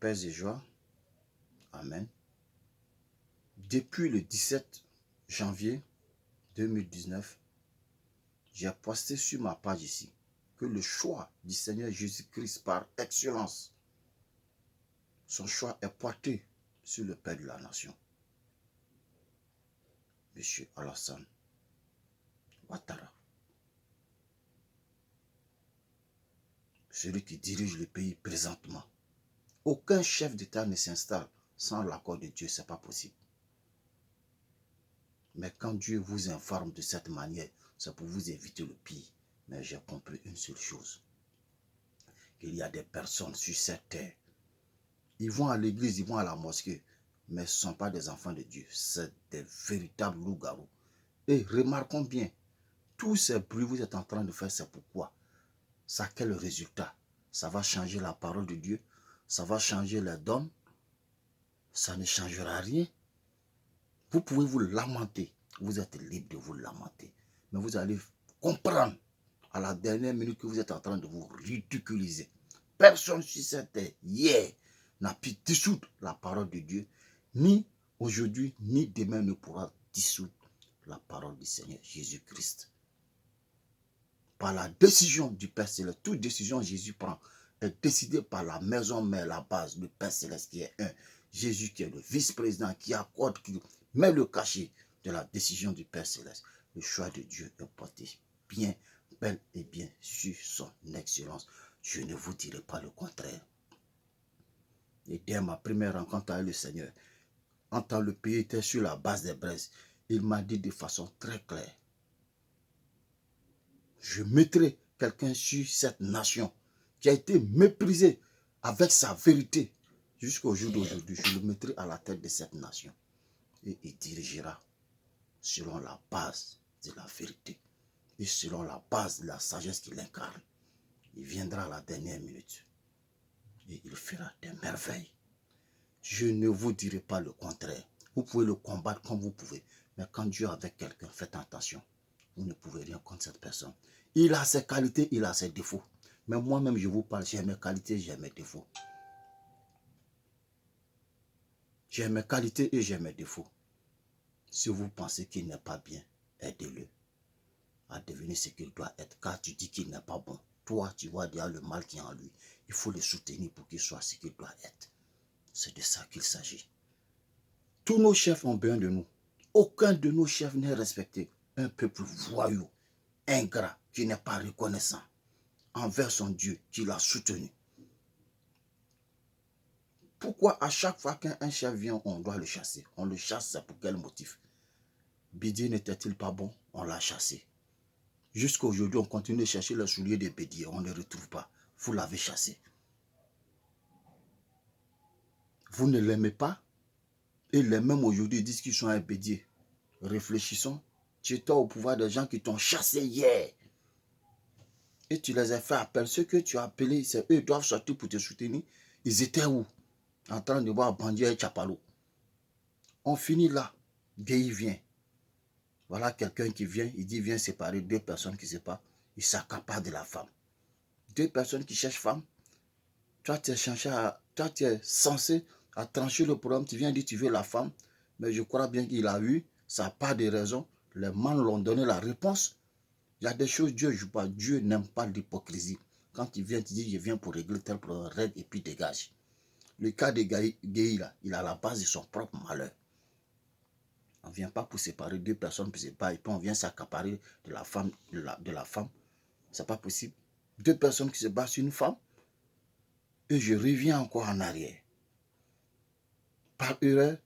Paix et joie. Amen. Depuis le 17 janvier 2019, j'ai posté sur ma page ici que le choix du Seigneur Jésus-Christ par excellence, son choix est porté sur le Père de la Nation, M. Alassane Ouattara. Celui qui dirige le pays présentement. Aucun chef d'État ne s'installe sans l'accord de Dieu, ce n'est pas possible. Mais quand Dieu vous informe de cette manière, c'est pour vous éviter le pire. Mais j'ai compris une seule chose. Il y a des personnes sur cette terre. Ils vont à l'église, ils vont à la mosquée, mais ce ne sont pas des enfants de Dieu. C'est des véritables loups-garous. Et remarquons bien, tous ces bruits que vous êtes en train de faire, c'est pourquoi? Ça a quel résultat? Ça va changer la parole de Dieu? Ça va changer les dons? Ça ne changera rien. Vous pouvez vous lamenter. Vous êtes libre de vous lamenter. Mais vous allez comprendre à la dernière minute que vous êtes en train de vous ridiculiser. Personne sur cette terre, hier, n'a pu dissoudre la parole de Dieu. Ni aujourd'hui, ni demain ne pourra dissoudre la parole du Seigneur Jésus-Christ. Par la décision du Père Céleste, toute décision que Jésus prend est décidée par la maison mère, la base, le Père Céleste qui est un. Jésus qui est le vice-président, qui accorde, qui met le cachet de la décision du Père Céleste. Le choix de Dieu est porté bien, bel et bien sur son excellence. Je ne vous dirai pas le contraire. Et dès ma première rencontre avec le Seigneur, en tant que le pays était sur la base des braises, il m'a dit de façon très claire, je mettrai quelqu'un sur cette nation qui a été méprisée avec sa vérité jusqu'au jour d'aujourd'hui. Je le mettrai à la tête de cette nation et il dirigera selon la base de la vérité et selon la base de la sagesse qu'il incarne. Il viendra à la dernière minute et il fera des merveilles. Je ne vous dirai pas le contraire. Vous pouvez le combattre comme vous pouvez, mais quand Dieu est avec quelqu'un, faites attention. Vous ne pouvez rien contre cette personne. Il a ses qualités, il a ses défauts. Mais moi-même, je vous parle, j'ai mes qualités, j'ai mes défauts. J'ai mes qualités et j'ai mes défauts. Si vous pensez qu'il n'est pas bien, aidez-le à devenir ce qu'il doit être. Car tu dis qu'il n'est pas bon. Toi, tu vois déjà le mal qui est en lui. Il faut le soutenir pour qu'il soit ce qu'il doit être. C'est de ça qu'il s'agit. Tous nos chefs ont besoin de nous. Aucun de nos chefs n'est respecté. Un peuple voyou, ingrat, qui n'est pas reconnaissant envers son Dieu qui l'a soutenu. Pourquoi à chaque fois qu'un chef vient, on doit le chasser? On le chasse, pour quel motif? Bédier n'était-il pas bon? On l'a chassé. Jusqu'à aujourd'hui, on continue de chercher le soulier de Bédier. On ne le retrouve pas. Vous l'avez chassé. Vous ne l'aimez pas? Et les mêmes aujourd'hui disent qu'ils sont un Bédier. Réfléchissons. Tu étais au pouvoir des gens qui t'ont chassé hier. Et tu les as fait appeler. Ceux que tu as appelés, c'est eux qui doivent sortir pour te soutenir. Ils étaient où? En train de voir Bandia et Chapalo. On finit là. Guéhi vient. Voilà quelqu'un qui vient, il dit viens séparer deux personnes qui ne séparent. Il s'accapare de la femme. Deux personnes qui cherchent femme. Toi, tu es censé à trancher le problème. Tu viens dire tu veux la femme. Mais je crois bien qu'il a eu, ça n'a pas de raison. Les mânes l'ont donné la réponse. Il y a des choses, Dieu ne joue pas. Dieu n'aime pas l'hypocrisie. Quand il vient, tu dis je viens pour régler tel problème, règle et puis dégage. Le cas de Guéhi, là, il a la base de son propre malheur. On ne vient pas pour séparer deux personnes, puis on vient s'accaparer de la femme. Ce n'est pas possible. Deux personnes qui se battent sur une femme, et je reviens encore en arrière. Par erreur,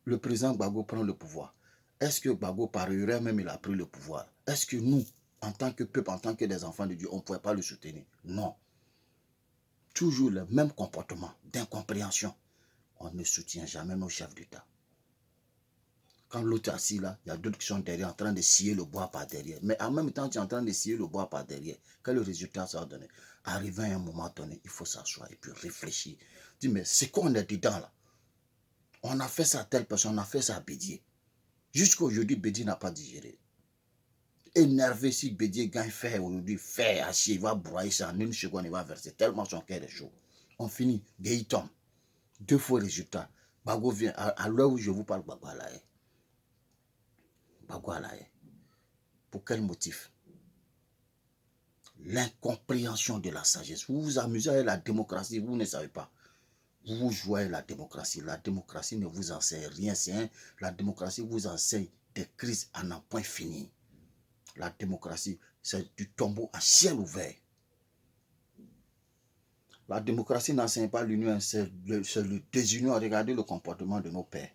le président Gbagbo prend le pouvoir. Est-ce que Gbagbo, par erreur même, il a pris le pouvoir? Est-ce que nous, en tant que peuple, en tant que des enfants de Dieu, on ne pouvait pas le soutenir? Non. Toujours le même comportement d'incompréhension. On ne soutient jamais nos chefs d'État. Quand l'autre est assis là, il y a d'autres qui sont derrière en train de scier le bois par derrière. Mais en même temps, tu es en train de scier le bois par derrière. Quel résultat ça va donner? Arrivé à un moment donné, il faut s'asseoir et puis réfléchir. Dis, mais c'est qu'on est dedans là? On a fait ça à telle personne, on a fait ça à Bédier. Jusqu'à aujourd'hui, Bédier n'a pas digéré. Énervé si Bédier gagne fer aujourd'hui, fer acier, il va broyer ça en une seconde, il va verser tellement son cœur est chaud. On finit, Guéhi tombe. 2 fois résultat. Gbagbo vient, à l'heure où je vous parle, Gbagbo à la haie. Gbagbo à la haie. Pour quel motif? L'incompréhension de la sagesse. Vous vous amusez avec la démocratie, vous ne savez pas. Vous jouez la démocratie. La démocratie ne vous enseigne rien. La démocratie vous enseigne des crises à n'en point fini. La démocratie, c'est du tombeau à ciel ouvert. La démocratie n'enseigne pas l'union, c'est le désunion. Regardez le comportement de nos pères.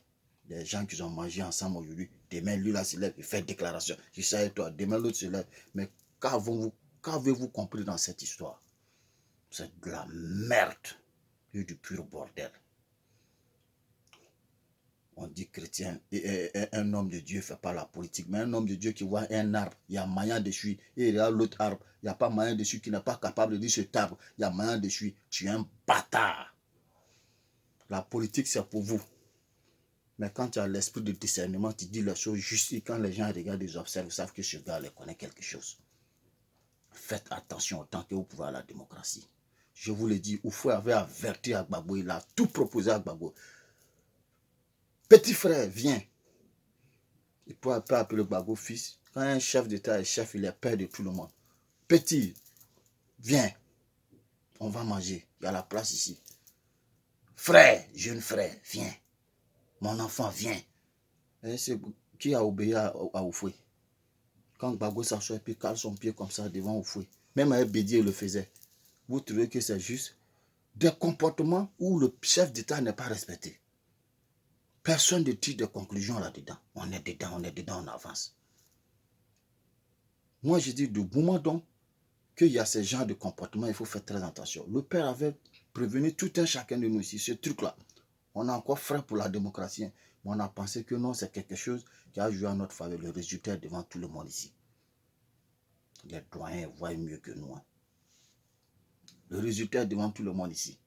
Les gens qui ont mangé ensemble aujourd'hui, demain lui là se lève, il fait déclaration. Je sais toi, demain l'autre se lève. Mais qu'avez-vous compris dans cette histoire? C'est de la merde et du pur bordel. On dit chrétien, et un homme de Dieu ne fait pas la politique, mais un homme de Dieu qui voit un arbre, il y a moyen dessus, et il y a l'autre arbre, il n'y a pas moyen dessus, qui n'est pas capable de dire cet arbre, il y a moyen dessus, tu es un bâtard. La politique, c'est pour vous. Mais quand tu as l'esprit de discernement, tu dis les choses justes, et quand les gens regardent, ils observent, ils savent que ce gars connaît quelque chose. Faites attention autant que vous pouvez à la démocratie. Je vous l'ai dit, Oufoué avait averti à Gbagbo, il a tout proposé à Gbagbo. Petit frère, viens. Il peut appeler Gbagbo fils. Quand un chef d'État est chef, il est père de tout le monde. Petit, viens. On va manger. Il y a la place ici. Frère, jeune frère, viens. Mon enfant, viens. Et c'est qui a obéi à Oufoué? Quand Gbagbo s'assoit et puis cale son pied comme ça devant Oufoué. Même avec Bédié, il le faisait. Vous trouvez que c'est juste? Des comportements où le chef d'État n'est pas respecté. Personne ne tire de conclusion là-dedans. On est dedans, on avance. Moi, je dis, du moment donc qu'il y a ce genre de comportement, il faut faire très attention. Le père avait prévenu tout un chacun de nous ici, ce truc-là. On a encore frère pour la démocratie, mais on a pensé que non, c'est quelque chose qui a joué à notre faveur. Le résultat est devant tout le monde ici. Les doyens voient mieux que nous. Le résultat est devant tout le monde ici.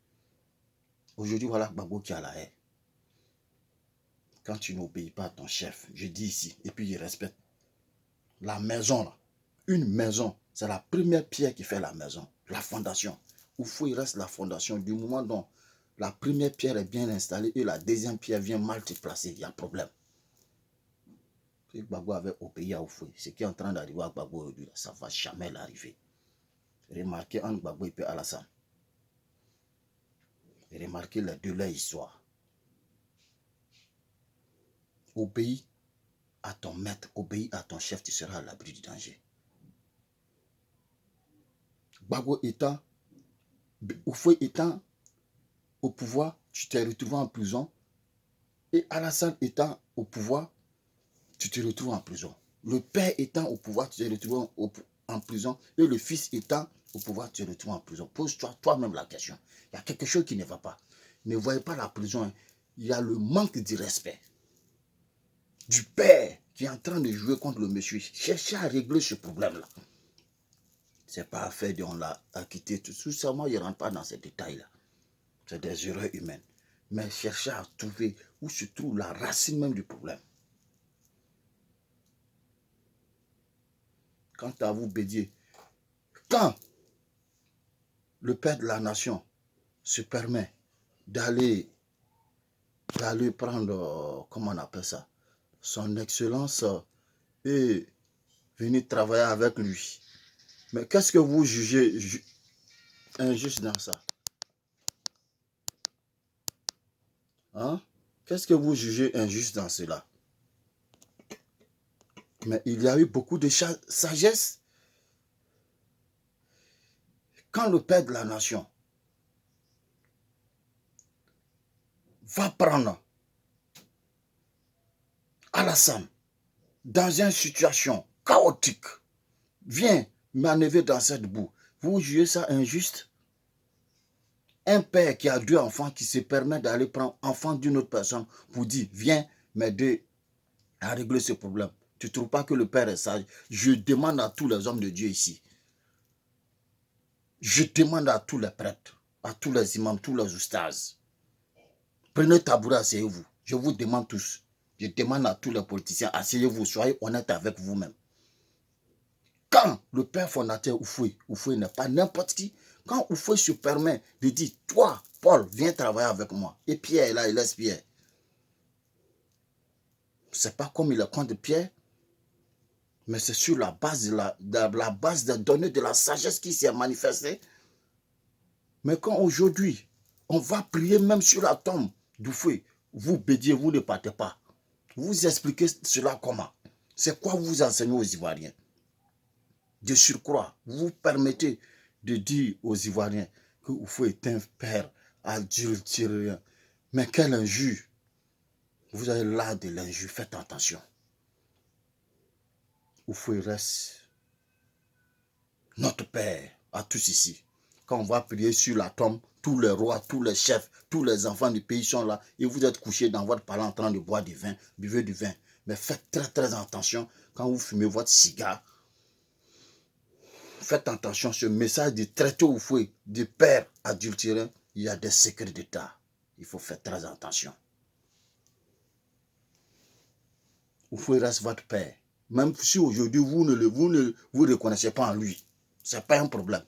Aujourd'hui, voilà Gbagbo qui a la haie. Quand tu n'obéis pas à ton chef, je dis ici, et puis il respecte. La maison, là, une maison, c'est la première pierre qui fait la maison, la fondation. Oufoué, il reste la fondation. Du moment dont la première pierre est bien installée et la deuxième pierre vient mal se placer, il y a problème. Si Gbagbo avait obéi à Oufoué, ce qui est en train d'arriver à Gbagbo aujourd'hui, ça ne va jamais l'arriver. Remarquez entre Gbagbo et Alassane. Remarquez les deux leur histoire. Obéis à ton maître, obéis à ton chef, tu seras à l'abri du danger. Gbagbo étant, Oufoué étant au pouvoir, tu t'es retrouvé en prison. Et Alassane étant au pouvoir, tu te retrouves en prison. Le père étant au pouvoir, tu te retrouves en prison. Et le fils étant au pouvoir, tu te retrouves en prison. Pose-toi toi-même la question. Il y a quelque chose qui ne va pas. Ne voyez pas la prison. Hein. Il y a le manque de respect du père qui est en train de jouer contre le monsieur. Cherchez à régler ce problème-là. Ce n'est pas affaire de on l'a acquitté. Tout ça, moi, je ne rentre pas dans ces détails-là. C'est des erreurs humaines. Mais cherchez à trouver où se trouve la racine même du problème. Quant à vous, Bédié, quand le père de la nation se permet d'aller prendre, comment on appelle ça, son excellence et venir travailler avec lui. Mais qu'est-ce que vous jugez injuste dans ça? Hein? Qu'est-ce que vous jugez injuste dans cela? Mais il y a eu beaucoup de sagesse. Quand le père de la nation va prendre Alassane dans une situation chaotique, vient manœuvrer dans cette boue, vous jugez ça injuste? Un père qui a 2 enfants qui se permet d'aller prendre l'enfant d'une autre personne pour dire, viens m'aider à régler ce problème. Tu ne trouves pas que le père est sage? Je demande à tous les hommes de Dieu ici. Je demande à tous les prêtres, à tous les imams, tous les oustas. Prenez tabouret, asseyez-vous. Je vous demande tous. Je demande à tous les politiciens, asseyez-vous, soyez honnêtes avec vous-même. Quand le père fondateur Oufoué n'est pas n'importe qui, Quand Houphouët se permet de dire, toi, Paul, viens travailler avec moi. Et Pierre, là, il laisse Pierre. C'est pas comme il est contre Pierre, mais c'est sur la base la base des données de la sagesse qui s'est manifestée. Mais quand aujourd'hui, on va prier même sur la tombe d'Houphouët, vous bédiez, vous ne partez pas. Vous expliquez cela comment? C'est quoi vous enseignez aux Ivoiriens? De surcroît, vous permettez de dire aux Ivoiriens que Houphouët est un père adultérien. Mais quel injure! Vous avez l'art de l'injure, faites attention. Houphouët reste notre père à tous ici. Quand on va prier sur la tombe, tous les rois, tous les chefs, tous les enfants du pays sont là et vous êtes couchés dans votre palais en train de boire du vin, buvez du vin. Mais faites très très attention quand vous fumez votre cigare. Faites attention, ce message de traiter Houphouët, de père adultérien, il y a des secrets d'État. Il faut faire très attention. Houphouët reste votre père. Même si aujourd'hui vous ne vous reconnaissez pas en lui, ce n'est pas un problème.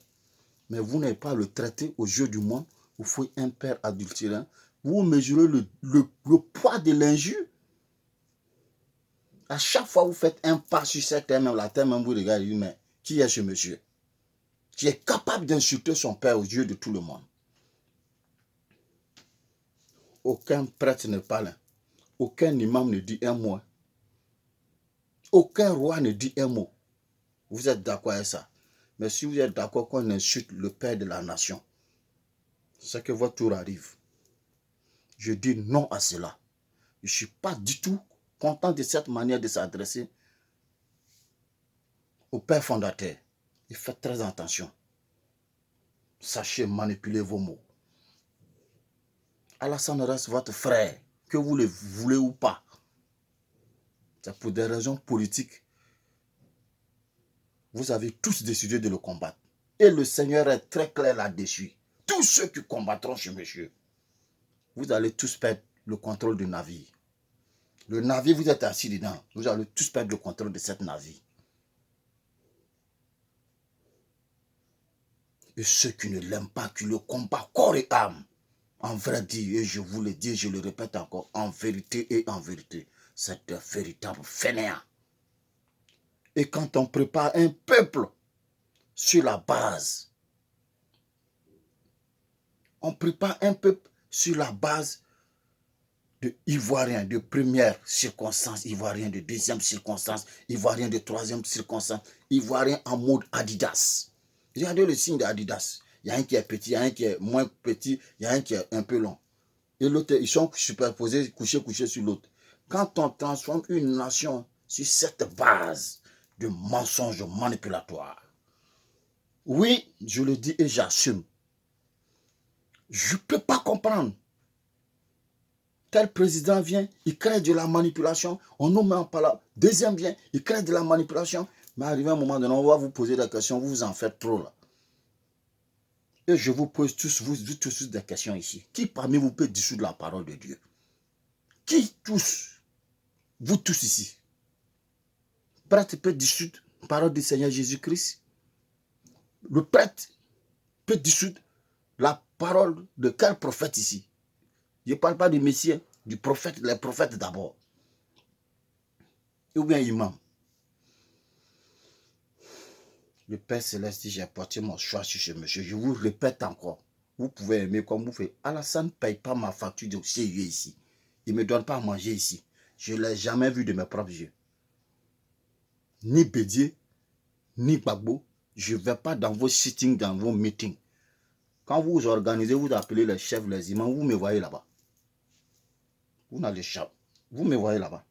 Mais vous n'avez pas le traiter au jeu du monde. Houphouët un père adultérien. Vous mesurez le poids de l'injure. À chaque fois vous faites un pas sur cette terre même, la terre même vous regardez, mais qui est ce monsieur qui est capable d'insulter son père aux yeux de tout le monde? Aucun prêtre ne parle. Aucun imam ne dit un mot. Aucun roi ne dit un mot. Vous êtes d'accord avec ça? Mais si vous êtes d'accord qu'on insulte le père de la nation, c'est que votre tour arrive. Je dis non à cela. Je ne suis pas du tout content de cette manière de s'adresser au père fondateur. Et faites très attention. Sachez manipuler vos mots. Alassane reste votre frère, que vous le voulez ou pas. C'est pour des raisons politiques. Vous avez tous décidé de le combattre. Et le Seigneur est très clair là-dessus. Tous ceux qui combattront ce monsieur, vous allez tous perdre le contrôle du navire. Le navire, vous êtes assis dedans. Vous allez tous perdre le contrôle de cette navire. Et ceux qui ne l'aiment pas, qui le combattent corps et âme, en vrai dit, et je vous le dis, je le répète encore, en vérité et en vérité, c'est un véritable fainéant. Et quand on prépare un peuple sur la base, on prépare un peuple sur la base de Ivoiriens de première circonstance, Ivoiriens de deuxième circonstance, Ivoiriens de troisième circonstance, Ivoiriens en mode Adidas. Regardez le signe d'Adidas. Il y a un qui est petit, il y a un qui est moins petit, il y a un qui est un peu long. Et l'autre, ils sont superposés, couchés sur l'autre. Quand on transforme une nation sur cette base de mensonges manipulatoires, oui, je le dis et j'assume. Je ne peux pas comprendre. Tel président vient, il crée de la manipulation, on nous met en parole. Deuxième vient, il crée de la manipulation. Mais arrivé à un moment donné, on va vous poser des questions, vous en faites trop là. Et je vous pose tous des questions ici. Qui parmi vous peut dissoudre la parole de Dieu? Qui tous? Vous tous ici. Prêtre peut dissoudre la parole du Seigneur Jésus-Christ? Le prêtre peut dissoudre la parole de quel prophète ici? Je ne parle pas du Messie, du prophète, les prophètes d'abord. Ou bien imam. Le Père Céleste dit, j'ai porté mon choix sur ce monsieur. Je vous répète encore. Vous pouvez aimer comme vous faites. Alassane ne paye pas ma facture de CIE ici. Il ne me donne pas à manger ici. Je ne l'ai jamais vu de mes propres yeux. Ni Bédier, ni Gbagbo. Je ne vais pas dans vos sittings, dans vos meetings. Quand vous organisez, vous appelez les chefs, les imams, vous me voyez là-bas. Vous n'allez pas. Vous me voyez là-bas.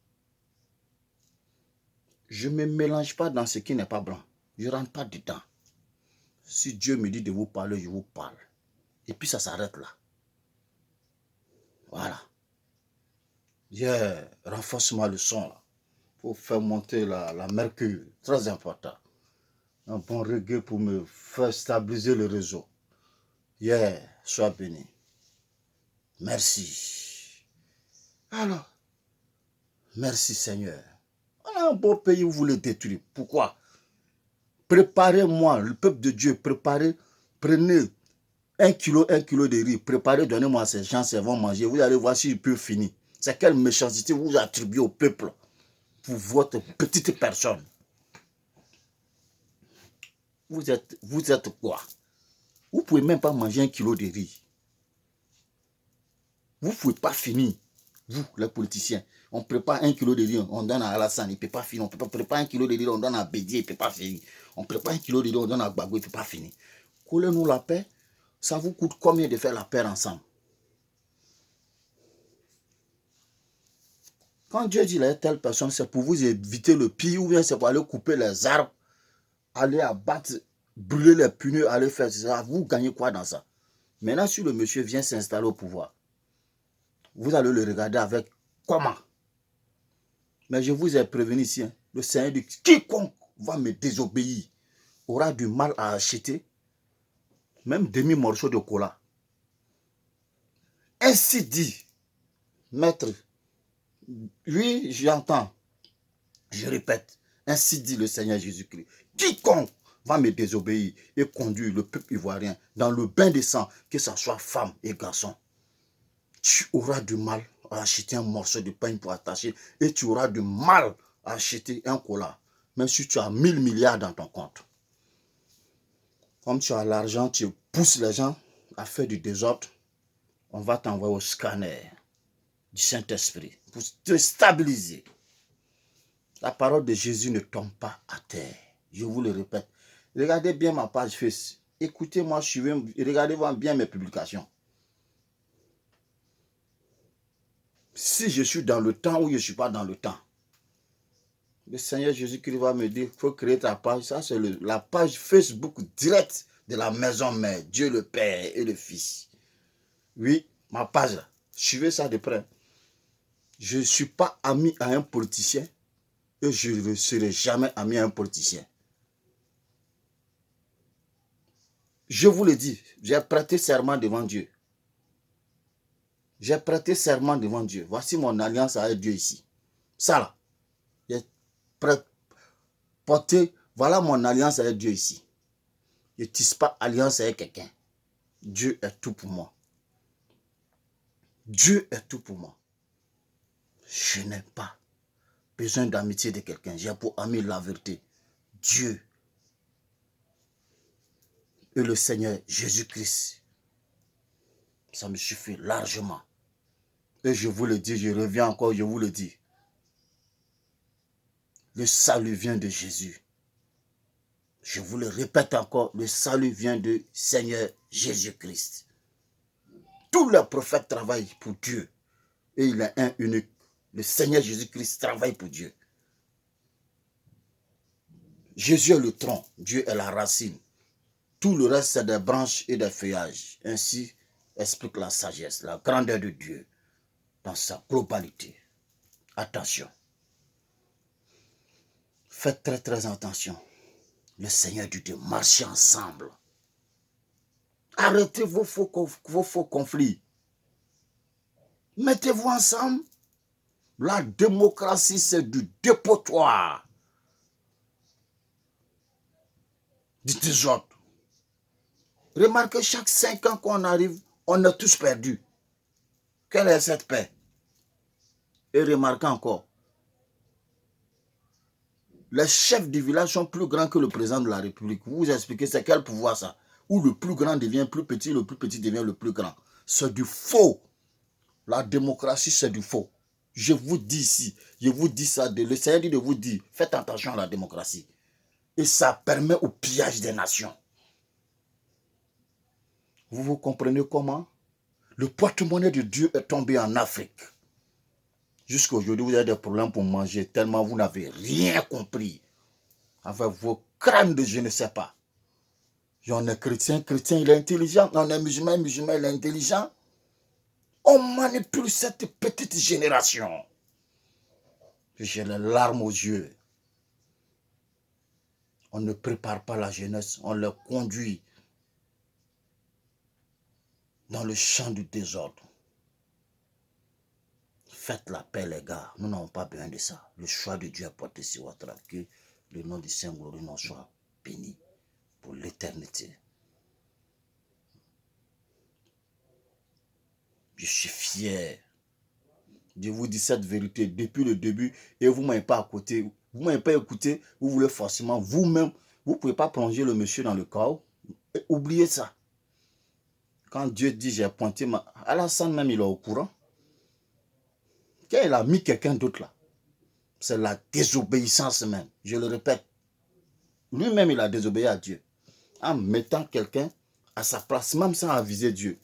Je ne me mélange pas dans ce qui n'est pas blanc. Je ne rentre pas dedans. Si Dieu me dit de vous parler, je vous parle. Et puis ça s'arrête là. Voilà. Renforce-moi le son là. Pour faire monter la mercure. Très important. Un bon reggae pour me faire stabiliser le réseau. Sois béni. Merci. Alors, merci Seigneur. On a un beau pays où vous le détruisez. Pourquoi? Préparez-moi, le peuple de Dieu, préparez Prenez 1 kilo de riz, préparez, donnez-moi à ces gens, ils vont manger. Vous allez voir s'ils peuvent finir. C'est quelle méchanceté vous attribuez au peuple pour votre petite personne. Vous êtes quoi? Vous ne pouvez même pas manger 1 kilo de riz. Vous ne pouvez pas finir. Vous, les politiciens, on prépare 1 kilo de riz, on donne à Alassane, il ne peut pas finir. On prépare 1 kilo de riz, on donne à Bédier, il ne peut pas finir. On prépare 1 kilo de riz, on donne à Gbagbo, il ne peut pas finir. Collez-nous la paix. Ça vous coûte combien de faire la paix ensemble? Quand Dieu dit à telle personne, c'est pour vous éviter le pire, ou bien c'est pour aller couper les arbres, aller abattre, brûler les pneus, aller faire ça. Vous gagnez quoi dans ça? Maintenant, si le monsieur vient s'installer au pouvoir, vous allez le regarder avec comment? Mais je vous ai prévenu ici, hein, le Seigneur dit, quiconque va me désobéir aura du mal à acheter même demi-morceau de cola. Ainsi dit, maître, oui, j'entends, je répète, ainsi dit le Seigneur Jésus-Christ, quiconque va me désobéir et conduire le peuple ivoirien dans le bain de sang, que ce soit femme et garçon, tu auras du mal à acheter un morceau de pain pour attacher et tu auras du mal à acheter un cola, même si tu as 1000 milliards dans ton compte. Comme tu as l'argent, tu pousses les gens à faire du désordre, on va t'envoyer au scanner du Saint-Esprit pour te stabiliser. La parole de Jésus ne tombe pas à terre. Je vous le répète. Regardez bien ma page Facebook. Écoutez-moi, regardez bien mes publications. Si je suis dans le temps ou je ne suis pas dans le temps, le Seigneur Jésus-Christ va me dire, il faut créer ta page. Ça, c'est la page Facebook directe de la maison mère, Dieu le Père et le Fils. Oui, ma page, suivez ça de près. Je ne suis pas ami à un politicien et je ne serai jamais ami à un politicien. Je vous le dis, j'ai prêté serment devant Dieu. J'ai prêté serment devant Dieu. Voici mon alliance avec Dieu ici. Ça là, j'ai porté, voilà mon alliance avec Dieu ici. Je ne tisse pas alliance avec quelqu'un. Dieu est tout pour moi. Dieu est tout pour moi. Je n'ai pas besoin d'amitié de quelqu'un. J'ai pour ami la vérité. Dieu et le Seigneur Jésus-Christ. Ça me suffit largement. Et je vous le dis, je reviens encore, je vous le dis. Le salut vient de Jésus. Je vous le répète encore, le salut vient du Seigneur Jésus-Christ. Tous les prophètes travaillent pour Dieu. Et il est un unique. Le Seigneur Jésus-Christ travaille pour Dieu. Jésus est le tronc, Dieu est la racine. Tout le reste, c'est des branches et des feuillages. Ainsi explique la sagesse, la grandeur de Dieu dans sa globalité. Attention. Faites très très attention. Le Seigneur dit de marcher ensemble. Arrêtez vos faux conflits. Mettez-vous ensemble. La démocratie, c'est du dépotoir. Du désordre. Remarquez, chaque 5 ans qu'on arrive, on a tous perdu. Quelle est cette paix? Et remarquez encore, les chefs du village sont plus grands que le président de la République. Vous vous expliquez, c'est quel pouvoir ça? Où le plus grand devient plus petit, le plus petit devient le plus grand. C'est du faux. La démocratie, c'est du faux. Je vous dis ici, je vous dis ça, le Seigneur dit de vous dire, faites attention à la démocratie. Et ça permet au pillage des nations. Vous comprenez comment? Le porte-monnaie de Dieu est tombé en Afrique. Jusqu'à aujourd'hui, vous avez des problèmes pour manger, tellement vous n'avez rien compris. Avec vos crânes de je ne sais pas. On est chrétien, chrétien, il est intelligent. On est musulman, musulman, il est intelligent. On manipule cette petite génération. J'ai les larmes aux yeux. On ne prépare pas la jeunesse, on les conduit dans le champ du désordre. Faites la paix, les gars. Nous n'avons pas besoin de ça. Le choix de Dieu est porté sur votre âme. Que le nom du Saint glorieux soit béni pour l'éternité. Je suis fier. Je vous dis cette vérité depuis le début et vous ne m'avez pas à côté. Vous ne m'avez pas écouté. Vous voulez forcément vous-même. Vous ne pouvez pas plonger le monsieur dans le chaos. Et oubliez ça. Quand Dieu dit j'ai pointé ma... Alassane même il est au courant. Quand il a mis quelqu'un d'autre là, c'est la désobéissance même. Je le répète. Lui-même il a désobéi à Dieu. En mettant quelqu'un à sa place, même sans aviser Dieu.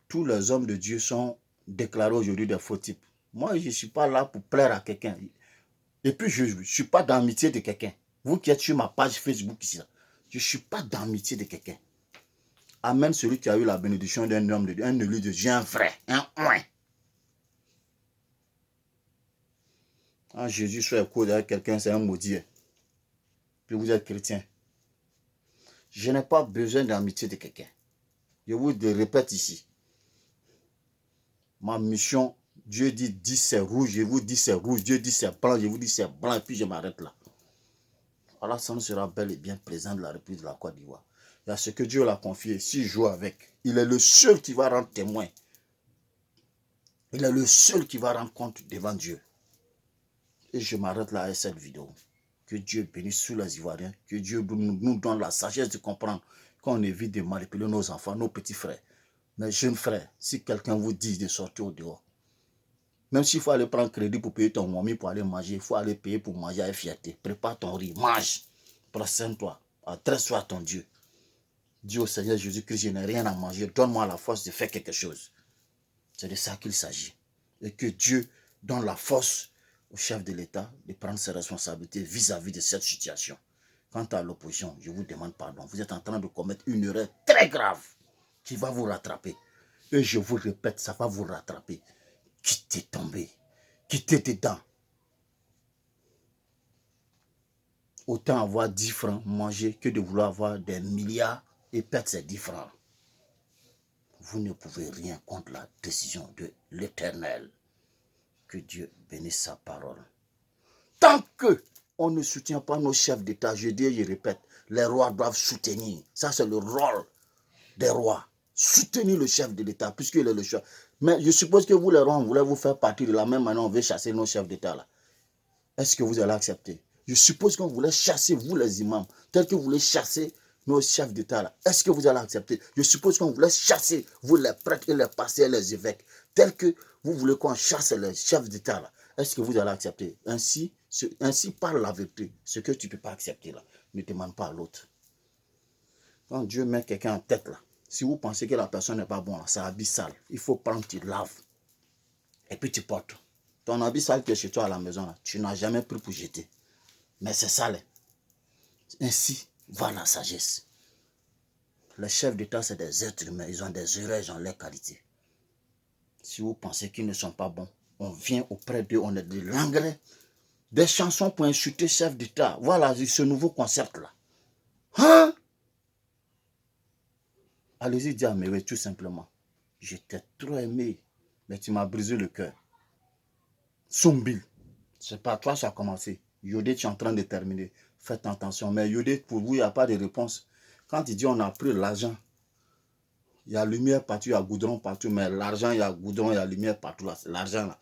Tous les hommes de Dieu sont déclarés aujourd'hui des faux types. Moi, je ne suis pas là pour plaire à quelqu'un. Et puis, je ne suis pas dans l'amitié de quelqu'un. Vous qui êtes sur ma page Facebook ici, là, je ne suis pas dans l'amitié de quelqu'un. Amen, celui qui a eu la bénédiction d'un homme de Dieu, un élu de Dieu, un vrai, un oin. Quand Jésus soit écho derrière quelqu'un, c'est un maudit. Puis vous êtes chrétien. Je n'ai pas besoin d'amitié de quelqu'un. Je vous le répète ici. Ma mission, Dieu dit c'est rouge, je vous dis c'est rouge. Dieu dit c'est blanc, je vous dis c'est blanc. Et puis je m'arrête là. Alors ça nous sera bel et bien présent de la République de la Côte d'Ivoire. Il y a ce que Dieu l'a confié. S'il joue avec, il est le seul qui va rendre témoin. Il est le seul qui va rendre compte devant Dieu. Et je m'arrête là avec cette vidéo. Que Dieu bénisse tous les Ivoiriens. Que Dieu nous donne la sagesse de comprendre qu'on évite de manipuler nos enfants, nos petits frères. Mes jeunes frères, si quelqu'un vous dit de sortir au dehors, même s'il faut aller prendre crédit pour payer ton momi pour aller manger, il faut aller payer pour manger avec fierté. Prépare ton riz, mange, procède-toi, adresse-toi à ton Dieu. Dis au Seigneur Jésus-Christ, je n'ai rien à manger, donne-moi la force de faire quelque chose. C'est de ça qu'il s'agit. Et que Dieu donne la force au chef de l'État de prendre ses responsabilités vis-à-vis de cette situation. Quant à l'opposition, je vous demande pardon. Vous êtes en train de commettre une erreur très grave qui va vous rattraper. Et je vous répète, ça va vous rattraper. Quittez tomber. Quittez dedans. Autant avoir 10 francs, manger, que de vouloir avoir des milliards et perdre ces 10 francs. Vous ne pouvez rien contre la décision de l'Éternel. Que Dieu bénisse sa parole. Tant qu'on ne soutient pas nos chefs d'État, je dis et je répète, les rois doivent soutenir. Ça, c'est le rôle des rois. Soutenir le chef de l'État, puisqu'il est le chef. Mais je suppose que vous, les rois, vous voulez vous faire partie de la même manière, on veut chasser nos chefs d'État là. Est-ce que vous allez accepter? Je suppose qu'on voulait chasser, vous les imams, tel que vous voulez chasser nos chefs d'État là. Est-ce que vous allez accepter? Je suppose qu'on voulait chasser, vous les prêtres et les pasteurs et les évêques, tel que vous voulez qu'on chasse les chefs d'État là. Est-ce que vous allez accepter? Ainsi parle la vérité. Ce que tu ne peux pas accepter là, ne demande pas à l'autre. Quand Dieu met quelqu'un en tête là, si vous pensez que la personne n'est pas bonne, c'est un habit sale. Il faut prendre, tu laves. Et puis tu portes. Ton habit sale qui est chez toi à la maison, là, tu n'as jamais pris pour jeter. Mais c'est sale. Ainsi va la sagesse. Les chefs d'État, c'est des êtres humains. Ils ont des erreurs, ils ont leurs qualités. Si vous pensez qu'ils ne sont pas bons, on vient auprès d'eux, on est de l'engrais. Des chansons pour insulter chef d'État. Voilà ce nouveau concept-là. Hein? Allez-y dire à Méwé tout simplement. Je t'ai trop aimé, mais tu m'as brisé le cœur. Sombil. C'est pas toi ça a commencé. Yodé, tu es en train de terminer. Faites attention. Mais Yodé, pour vous, il n'y a pas de réponse. Quand il dit on a pris l'argent, il y a lumière partout, il y a goudron partout, mais l'argent, il y a goudron, il y a lumière partout. L'argent là.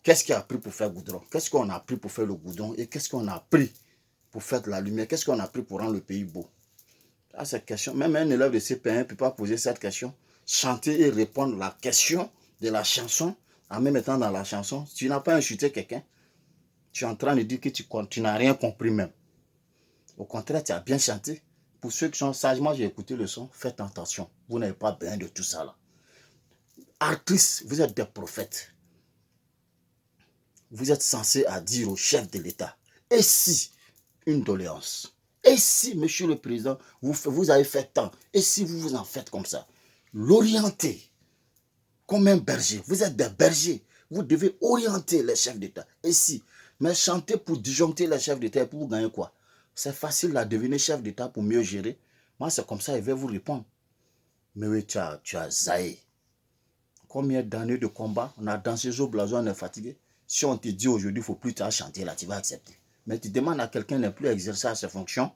Qu'est-ce qu'il a pris pour faire goudron? Qu'est-ce qu'on a pris pour faire le goudron? Et qu'est-ce qu'on a pris pour faire de la lumière? Qu'est-ce qu'on a pris pour rendre le pays beau? À cette question, même un élève de CP1 ne peut pas poser cette question. Chanter et répondre à la question de la chanson, en même temps dans la chanson. Tu n'as pas insulté quelqu'un. Tu es en train de dire que tu n'as rien compris même. Au contraire, tu as bien chanté. Pour ceux qui sont sagement, j'ai écouté le son, faites attention. Vous n'avez pas besoin de tout ça là. Artistes, vous êtes des prophètes. Vous êtes censés à dire au chef de l'État. Et si une doléance? Et si, monsieur le président, vous avez fait tant? Et si vous vous en faites comme ça? L'orienter comme un berger. Vous êtes des bergers. Vous devez orienter les chefs d'État. Et si? Mais chanter pour disjoncter les chefs d'État et pour vous gagner quoi? C'est facile à devenir chef d'État pour mieux gérer. Moi, c'est comme ça, il va vous répondre. Mais oui, tu as zaï. Combien d'années de combat? On a dansé au blason, on est fatigué. Si on te dit aujourd'hui, il ne faut plus chanter là, tu vas accepter. Mais tu demandes à quelqu'un de ne plus exercer ses fonctions.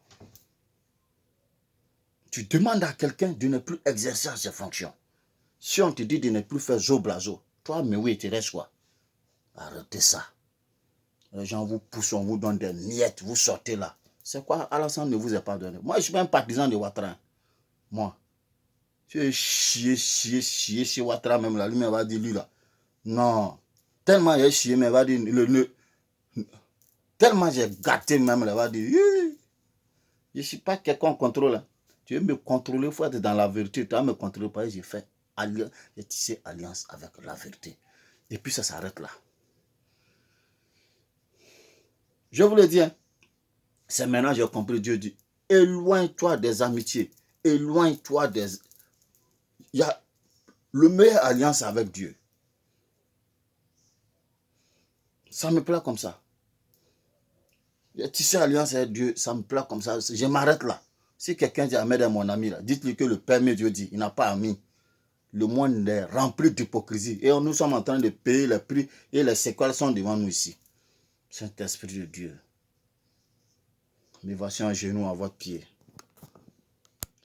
Tu demandes à quelqu'un de ne plus exercer ses fonctions. Si on te dit de ne plus faire zo blazo, toi, mais oui, tu restes quoi? Arrêtez ça. Les gens vous poussent, on vous donne des miettes, vous sortez là. C'est quoi? Alassane ne vous est pas donné. Moi, je suis pas un partisan de Ouattara. Moi. Tu chier chez Ouattara même là. Lui-même va dire, lui là. Non. Tellement j'ai chié, mais il va dire, tellement j'ai gâté même là, il va dire, je ne suis pas quelqu'un contrôle. Tu veux me contrôler, il faut être dans la vérité. Tu vas me contrôler, parce que j'ai fait alliance, j'ai tissé alliance avec la vérité. Et puis ça s'arrête là. Je vous le dis, hein, c'est maintenant que j'ai compris, Dieu dit, éloigne-toi des amitiés, éloigne-toi des... Il y a le meilleur alliance avec Dieu. Ça me plaît comme ça. J'ai tissé alliance avec Dieu, ça me plaît comme ça. Je m'arrête là. Si quelqu'un dit Ahmed est mon ami, dites-lui que le Père Dieu dit, il n'a pas ami. Le monde est rempli d'hypocrisie. Et nous sommes en train de payer les prix et les séquelles sont devant nous ici. Saint-Esprit de Dieu, me voici en genoux à votre pied.